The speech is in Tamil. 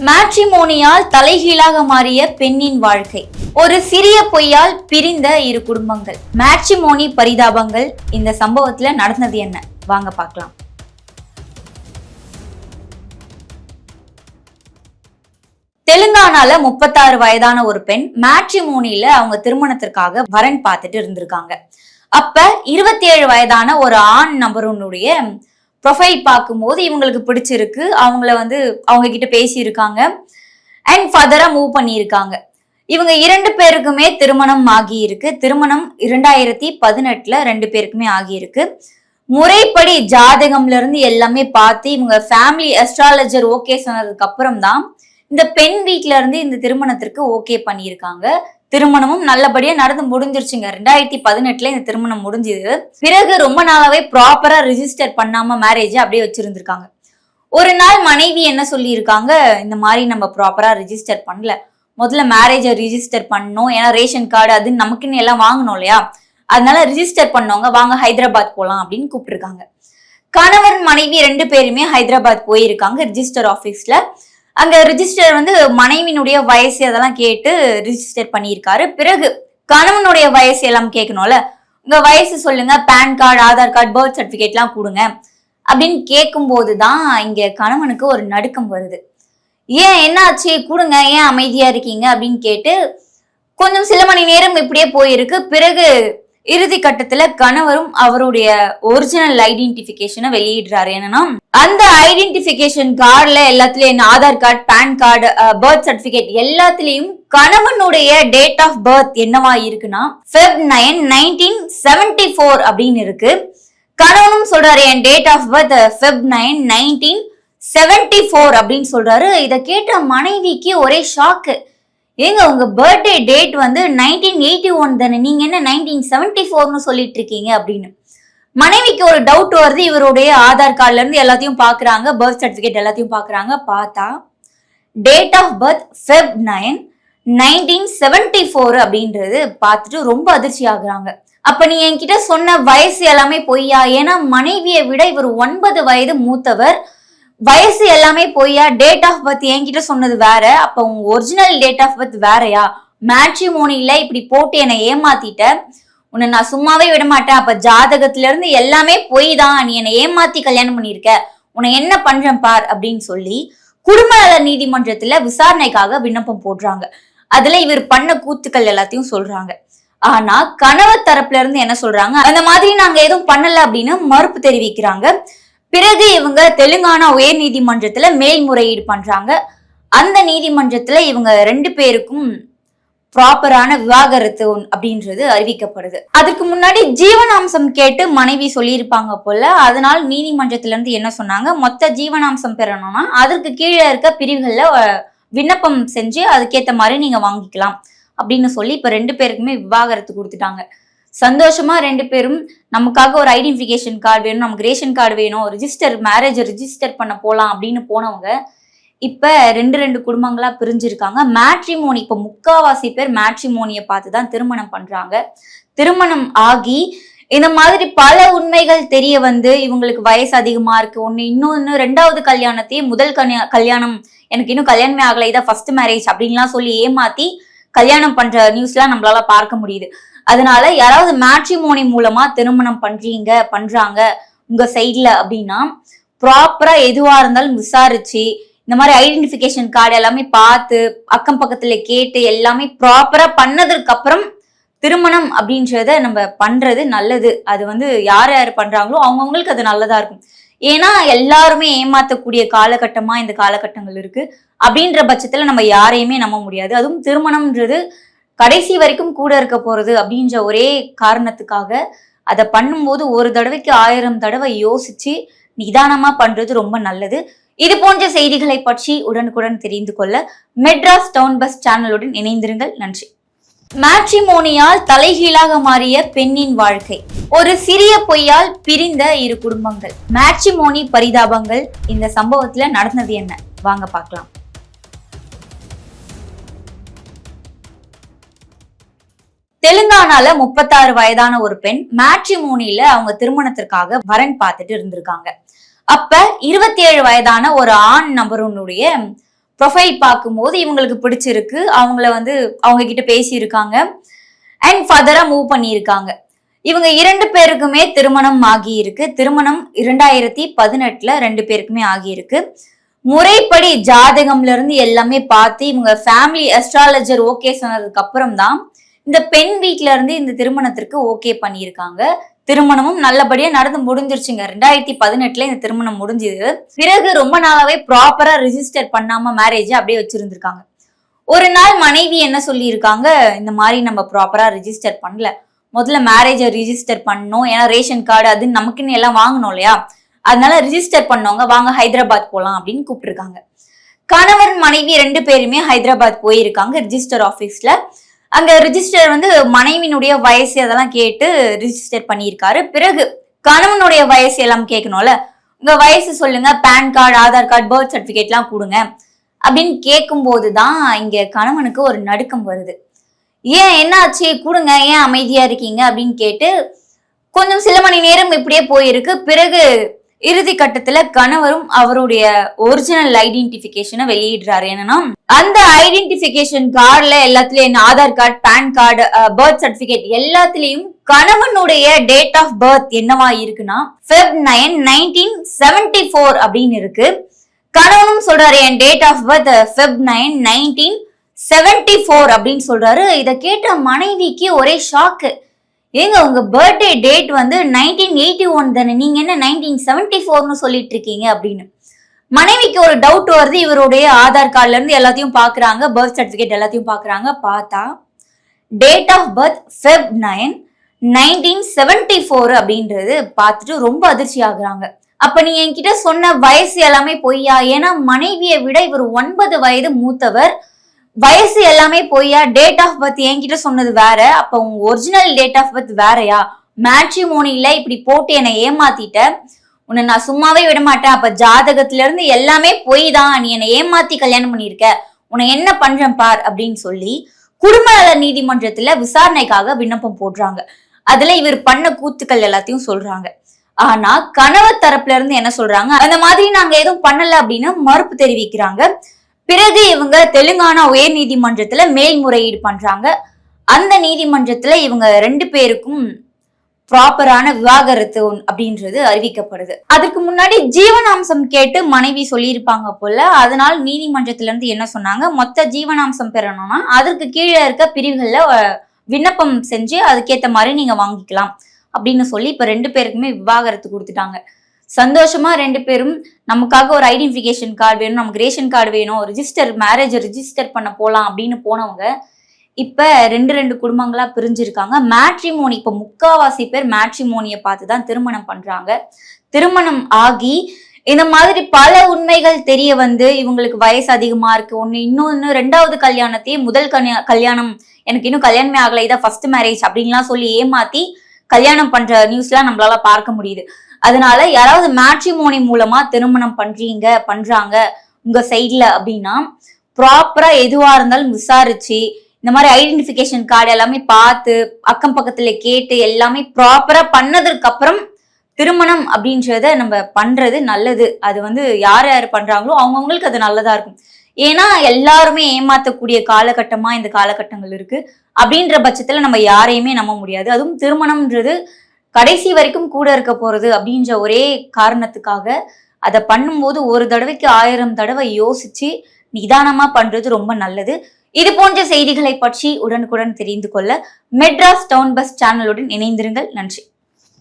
மேட்ரிமோனியால் தலைகீழாக மாறிய பெண்ணின் வாழ்க்கை. ஒரு சிறிய பொய்யால் பிரிந்த இரு குடும்பங்கள். மேட்ரிமோனி பரிதாபங்கள். இந்த சம்பவத்துல நடந்தது என்ன வாங்க பார்க்கலாம். தெலுங்கானால 36 வயதான ஒரு பெண் மேட்ரிமோனியில அவங்க திருமணத்திற்காக வரன் பார்த்துட்டு இருந்திருக்காங்க. அப்ப 27 வயதான ஒரு ஆண் நபருடைய ப்ரொஃபைல் பார்க்கும்போது இவங்களுக்கு பிடிச்சிருக்கு. அவங்க கிட்ட பேசியிருக்காங்க அண்ட் ஃபர்தரா மூவ் பண்ணியிருக்காங்க. இவங்க 2 பேருக்குமே திருமணம் ஆகியிருக்கு. திருமணம் 2018 2 பேருக்குமே ஆகியிருக்கு. முறைப்படி ஜாதகம்ல இருந்து எல்லாமே பார்த்து இவங்க ஃபேமிலி அஸ்ட்ராலஜர் ஓகே சொன்னதுக்கு அப்புறம் தான் இந்த பெண் வீட்டுல இருந்து இந்த திருமணத்திற்கு ஓகே பண்ணியிருக்காங்க. திருமணமும் நல்லபடியா நடந்து முடிஞ்சிருச்சுங்க. 2018 இந்த திருமணம் முடிஞ்சது. பிறகு ரொம்ப நாளாவே ப்ராப்பரா ரிஜிஸ்டர் பண்ணாம மேரேஜ் அப்படியே வச்சிருந்திருக்காங்க. ஒரு நாள் மனைவி என்ன சொல்லியிருக்காங்க, இந்த மாதிரி நம்ம ப்ராப்பரா ரிஜிஸ்டர் பண்ணல, முதல்ல மேரேஜை ரிஜிஸ்டர் பண்ணணும், ஏன்னா ரேஷன் கார்டு அது நமக்குன்னு எல்லாம் வாங்கணும் இல்லையா, அதனால ரிஜிஸ்டர் பண்ணவங்க வாங்க ஹைதராபாத் போலாம் அப்படின்னு கூப்பிட்டுருக்காங்க. கணவன் மனைவி 2 பேருமே ஹைதராபாத் போயிருக்காங்க ரிஜிஸ்டர் ஆபீஸ்ல. அங்க ரிஜிஸ்டர் மனைவினுடைய வயசு அதெல்லாம் கேட்டு ரிஜிஸ்டர் பண்ணியிருக்காரு. பிறகு கணவனுடைய வயசு எல்லாம் கேட்கணும்ல, உங்க வயசு சொல்லுங்க, PAN card, Aadhaar card, birth certificate எல்லாம் கொடுங்க அப்படின்னு கேட்கும் போதுதான் இங்க கணவனுக்கு ஒரு நடுக்கம் வருது. ஏன் என்னாச்சு, கொடுங்க, ஏன் அமைதியா இருக்கீங்க அப்படின்னு கேட்டு கொஞ்சம் சில மணி நேரம் இப்படியே போயிருக்கு. பிறகு இறுதி கட்டத்துல கணவரும் அவருடைய ஒரிஜினல் ஐடென்டிபிகேஷனை வெளியிடுறாரு. என்னன்னா அந்த ஐடென்டிபிகேஷன் கார்டுல எல்லாத்துலயும் Aadhaar card, PAN card, birth certificate எல்லாத்துலயும் கணவனுடைய டேட் ஆஃப் பர்த் என்னவா இருக்குன்னா Feb 9, 1974 அப்படின்னு இருக்கு. கணவனும் சொல்றாரு என் டேட் ஆஃப் பர்த் Feb 9, 1974 அப்படின்னு சொல்றாரு. இதை கேட்ட மனைவிக்கு ஒரே ஷாக்கு. ஏங்க உங்க பர்த்டே டேட் 1981 தானே, நீங்க என்ன 1974ன்னு சொல்லிட்டு இருக்கீங்க அப்படின்னு மனைவிக்கு ஒரு டவுட் வருது. இவருடைய ஆதார் கார்டுல இருந்து எல்லாத்தையும் பாக்குறாங்க, பர்த் சர்டிபிகேட் எல்லாத்தையும் பாக்குறாங்க. பார்த்தா டேட் ஆஃப் பர்த் Feb 9, 1974 அப்படின்றது பார்த்துட்டு ரொம்ப அதிர்ச்சி ஆகுறாங்க. அப்ப நீ என்கிட்ட சொன்ன வயசு எல்லாமே பொய்யா? ஏன்னா மனைவியை விட இவர் 9 வயது மூத்தவர். வயசு எல்லாமே பொய்யா? டேட் ஆஃப் பர்த் என்கிட்ட சொன்னது வேற, அப்ப உங்க ஒரிஜினல் டேட் ஆஃப் பர்த் வேறயா? மேட்ரிமோனியில இப்படி போட்டு என்னை ஏமாத்திட்ட, உன்னை நான் சும்மாவே விட மாட்டேன். அப்ப ஜாதகத்துல இருந்து எல்லாமே பொய் தான், நீ என்னை ஏமாத்தி கல்யாணம் பண்ணிருக்க, உன்னை என்ன பண்றேன் பார் அப்படின்னு சொல்லி குடும்ப நல நீதிமன்றத்துல விசாரணைக்காக விண்ணப்பம் போடுறாங்க. அதுல இவர் பண்ண கூத்துக்கள் எல்லாத்தையும் சொல்றாங்க. ஆனா கணவர் தரப்புல இருந்து என்ன சொல்றாங்க, அந்த மாதிரி நாங்க எதுவும் பண்ணல அப்படின்னு மறுப்பு தெரிவிக்கிறாங்க. பிறகு இவங்க தெலுங்கானா உயர் நீதிமன்றத்துல மேல்முறையீடு பண்றாங்க. அந்த நீதிமன்றத்துல இவங்க 2 பேருக்கும் ப்ராப்பரான விவாகரத்து அப்படின்றது அறிவிக்கப்படுது. அதுக்கு முன்னாடி ஜீவனாம்சம் கேட்டு மனைவி சொல்லியிருப்பாங்க போல. அதனால நீதிமன்றத்துல இருந்து என்ன சொன்னாங்க, மொத்த ஜீவனாம்சம் பெறணும்னா அதற்கு கீழே இருக்க பிரிவுகள்ல விண்ணப்பம் செஞ்சு அதுக்கேற்ற மாதிரி நீங்க வாங்கிக்கலாம் அப்படின்னு சொல்லி இப்ப 2 பேருக்குமே விவாகரத்து கொடுத்துட்டாங்க. சந்தோஷமா 2 பேரும் நமக்காக ஒரு ஐடென்டிபிகேஷன் கார்டு வேணும், நமக்கு ரேஷன் கார்டு வேணும், மேரேஜ் ரிஜிஸ்டர் பண்ண போலாம் அப்படின்னு போனவங்க இப்ப 2 குடும்பங்களா பிரிஞ்சிருக்காங்க. மேட்ரிமோனி இப்ப முக்காவாசி பேர் மேட்ரிமோனியை பார்த்துதான் திருமணம் பண்றாங்க. திருமணம் ஆகி இந்த மாதிரி பல உண்மைகள் தெரிய இவங்களுக்கு வயசு அதிகமா இருக்கு, இன்னொன்னு 2வது கல்யாணத்தையே முதல் கல்யாணம், எனக்கு இன்னும் கல்யாணமே ஆகலை, இதான் ஃபர்ஸ்ட் மேரேஜ் அப்படின்லாம் சொல்லி ஏமாத்தி கல்யாணம் பண்ற நியூஸ்லாம் நம்மளால பார்க்க முடியுது. அதனால யாராவது மேட்ரிமோனி மூலமா திருமணம் பண்றாங்க உங்க சைட்ல அப்படின்னா ப்ராப்பரா எதுவா இருந்தாலும் விசாரிச்சு இந்த மாதிரி ஐடென்டிபிகேஷன் கார்டு எல்லாமே பார்த்து அக்கம் பக்கத்துல கேட்டு எல்லாமே ப்ராப்பரா பண்ணதற்கு அப்புறம் திருமணம் அப்படின்றத நம்ம பண்றது நல்லது. அது யார் யார் பண்றாங்களோ அவங்கவுங்களுக்கு அது நல்லதா இருக்கும். ஏன்னா எல்லாருமே ஏமாத்தக்கூடிய காலகட்டமா இந்த காலகட்டங்கள் இருக்கு. அப்படின்ற பட்சத்துல நம்ம யாரையுமே நம்ப முடியாது. அதுவும் திருமணம்ன்றது கடைசி வரைக்கும் கூட இருக்க போறது அப்படின்ற ஒரே காரணத்துக்காக அதை பண்ணும்போது ஒரு தடவைக்கு 1000 தடவை யோசிச்சு நிதானமா பண்றது ரொம்ப நல்லது. இது போன்ற செய்திகளை பற்றி உடனுக்குடன் தெரிந்து கொள்ள மெட்ராஸ் டவுன் பஸ் சேனலுடன் இணைந்திருங்கள். நன்றி. மேட்ரிமோனியால் தலைகீழாக மாறிய பெண்ணின் வாழ்க்கை. ஒரு சிறிய பொய்யால் பிரிந்த இரு குடும்பங்கள். மேட்ரிமோனி பரிதாபங்கள். இந்த சம்பவத்துல நடந்தது என்ன வாங்க பார்க்கலாம். தெலுங்கானால 36 வயதான ஒரு பெண் மேட்ரிமோனியில அவங்க திருமணத்திற்காக வரன் பார்த்துட்டு இருந்திருக்காங்க. அப்ப 27 வயதான ஒரு ஆண் நபருடைய ப்ரொஃபைல் பார்க்கும்போது இவங்களுக்கு பிடிச்சிருக்கு, அவங்கள வந்து அவங்க கிட்ட பேசியிருக்காங்க அண்ட் ஃபர்தரா மூவ் பண்ணியிருக்காங்க. இவங்க 2 பேருக்குமே திருமணம் ஆகியிருக்கு. திருமணம் 2018ல 2 பேருக்குமே ஆகியிருக்கு. முறைப்படி ஜாதகம்ல இருந்து எல்லாமே பார்த்து இவங்க ஃபேமிலி அஸ்ட்ராலஜர் ஓகே சொன்னதுக்கு அப்புறம் தான் இந்த பெண் வீட்ல இருந்து இந்த திருமணத்திற்கு ஓகே பண்ணியிருக்காங்க. திருமணமும் நல்லபடியா நடந்து முடிஞ்சிருச்சுங்க. 2018ல இந்த திருமணம் முடிஞ்சது. பிறகு ரொம்ப நாளாவே ப்ராப்பரா ரிஜிஸ்டர் பண்ணாம மேரேஜ் அப்படியே வச்சிருந்திருக்காங்க. ஒரு நாள் மனைவி என்ன சொல்லியிருக்காங்க, இந்த மாதிரி நம்ம ப்ராப்பரா ரிஜிஸ்டர் பண்ணல, முதல்ல மேரேஜை ரிஜிஸ்டர் பண்ணணும், ஏன்னா ரேஷன் கார்டு அது நமக்குன்னு எல்லாம் வாங்கணும் இல்லையா, அதனால ரிஜிஸ்டர் பண்ணவங்க வாங்க ஹைதராபாத் போலாம் அப்படின்னு கூப்பிட்டுருக்காங்க. கணவன் மனைவி 2 பேருமே ஹைதராபாத் போயிருக்காங்க ரிஜிஸ்டர் ஆபீஸ்ல. அங்க ரிஜிஸ்டர் வந்து மனைவியினுடைய வயசு அதெல்லாம் கேட்டு ரிஜிஸ்டர் பண்ணியிருக்காரு. பிறகு கணவனுடைய வயசு எல்லாம் கேட்கணும்ல, உங்க வயசு சொல்லுங்க, PAN card, Aadhaar card, birth certificate எல்லாம் கொடுங்க அப்படின்னு கேட்கும் போதுதான் இங்க கணவனுக்கு ஒரு நடுக்கம் வருது. ஏன் என்ன ஆச்சு, கொடுங்க, ஏன் அமைதியா இருக்கீங்க அப்படின்னு கேட்டு கொஞ்சம் சில மணி நேரம் இப்படியே போயிருக்கு. பிறகு இறுதி கட்டத்துல கணவரும் அவருடைய ஒரிஜினல் ஐடென்டிபிகேஷனை வெளியிடுறாரு. என்னன்னா அந்த ஐடென்டிபிகேஷன் கார்டுல எல்லாத்துலயும் என்ன Aadhaar card, PAN card, birth certificate எல்லாத்துலயும் கணவனுடைய டேட் ஆஃப் பர்த் என்னவா இருக்குன்னா Feb 9, 1974 அப்படின்னு இருக்கு. கணவனும் சொல்றாரு என் டேட் ஆஃப் பர்த் Feb 9, 1974 அப்படின்னு சொல்றாரு. இதை கேட்ட மனைவிக்கு ஒரே ஷாக்கு. ஏங்க உங்க பர்த்டே டேட் வந்து 1981 தானே, நீங்க என்ன 1974ன்னு சொல்லிட்டு இருக்கீங்க அப்படின்னு மனைவிக்கு ஒரு டவுட் வருது. இவருடைய ஆதார் கார்டுல இருந்து எல்லாத்தையும் பாக்குறாங்க, பர்த் சர்டிபிகேட் எல்லாத்தையும் பாக்குறாங்க. பார்த்தா டேட் ஆஃப் பர்த் Feb 9, 1974 அப்படின்றது பார்த்துட்டு ரொம்ப அதிர்ச்சி ஆகுறாங்க. அப்ப நீ என்கிட்ட சொன்ன வயசு எல்லாமே பொய்யா? ஏன்னா மனைவியை விட இவர் 9 வயது மூத்தவர். வயசு எல்லாமே பொய்யா? டேட் ஆஃப் பர்த் என்கிட்ட சொன்னது வேற, அப்ப உங்க ஒரிஜினல் டேட் ஆஃப் பர்த் வேறயா? மேட்ரிமோனியில இப்படி போட்டு என்னை ஏமாத்திட்ட, உன்னை நான் சும்மாவே விட மாட்டேன். அப்ப ஜாதகத்துல இருந்து எல்லாமே பொய் தான், நீ என்னை ஏமாத்தி கல்யாணம் பண்ணிருக்க, உன்னை என்ன பண்றேன் பார் அப்படின்னு சொல்லி குடும்ப நல நீதிமன்றத்துல விசாரணைக்காக விண்ணப்பம் போடுறாங்க. அதுல இவர் பண்ண கூத்துக்கள் எல்லாத்தையும் சொல்றாங்க. ஆனா கணவர் தரப்புல இருந்து என்ன சொல்றாங்க, அந்த மாதிரி நாங்க எதுவும் பண்ணல அப்படின்னு மறுப்பு தெரிவிக்கிறாங்க. பிறகு இவங்க தெலுங்கானா உயர் நீதிமன்றத்துல மேல்முறையீடு பண்றாங்க. அந்த நீதிமன்றத்துல இவங்க 2 பேருக்கும் ப்ராப்பரான விவாகரத்து அப்படின்றது அறிவிக்கப்படுது. அதுக்கு முன்னாடி ஜீவனாம்சம் கேட்டு மனைவி சொல்லியிருப்பாங்க போல. அதனால நீதிமன்றத்துல இருந்து என்ன சொன்னாங்க, மொத்த ஜீவனாம்சம் பெறணும்னா அதற்கு கீழே இருக்க பிரிவுகள்ல விண்ணப்பம் செஞ்சு அதுக்கேத்த மாதிரி நீங்க வாங்கிக்கலாம் அப்படின்னு சொல்லி இப்ப 2 பேருக்குமே விவாகரத்து கொடுத்துட்டாங்க. சந்தோஷமா 2 பேரும் நமக்காக ஒரு ஐடென்டிபிகேஷன் கார்டு வேணும், நமக்கு ரேஷன் கார்டு வேணும், மேரேஜ் ரிஜிஸ்டர் பண்ண போலாம் அப்படின்னு போனவங்க இப்ப 2 குடும்பங்களா பிரிஞ்சிருக்காங்க. மேட்ரிமோனி இப்ப முக்காவாசி பேர் மேட்ரிமோனியை பார்த்துதான் திருமணம் பண்றாங்க. திருமணம் ஆகி இந்த மாதிரி பல உண்மைகள் தெரிய வந்து இவங்களுக்கு வயசு அதிகமா இருக்கு, இன்னொன்னு 2வது கல்யாணத்தையே முதல் கல்யாணம், எனக்கு இன்னும் கல்யாணமே ஆகல, இதான் ஃபர்ஸ்ட் மேரேஜ் அப்படின்லாம் சொல்லி ஏமாத்தி கல்யாணம் பண்ற நியூஸ்லாம் நம்மளால பார்க்க முடியுது. அதனால யாராவது மேட்ரிமோனி மூலமா திருமணம் பண்றாங்க உங்க சைட்ல அப்படின்னா ப்ராப்பரா எதுவா இருந்தாலும் விசாரிச்சு இந்த மாதிரி ஐடென்டிபிகேஷன் கார்டு எல்லாமே பார்த்து அக்கம் பக்கத்துல கேட்டு எல்லாமே ப்ராப்பரா பண்ணதற்கு அப்புறம் திருமணம் அப்படின்றத நம்ம பண்றது நல்லது. அது வந்து யார் யார் பண்றாங்களோ அவங்கவுங்களுக்கு அது நல்லதா இருக்கும். ஏன்னா எல்லாருமே ஏமாத்தக்கூடிய காலகட்டமா இந்த காலகட்டங்கள் இருக்கு. அப்படின்ற பட்சத்துல நம்ம யாரையுமே நம்ப முடியாது. அதுவும் திருமணம்ன்றது கடைசி வரைக்கும் கூட இருக்க போறது அப்படின்ற ஒரே காரணத்துக்காக அதை பண்ணும்போது ஒரு தடவைக்கு 1000 தடவை யோசிச்சு நிதானமா பண்றது ரொம்ப நல்லது. இது போன்ற செய்திகளை பற்றி உடனுக்குடன் தெரிந்து கொள்ள மெட்ராஸ் டவுன் பஸ் சேனலுடன் இணைந்திருங்கள். நன்றி.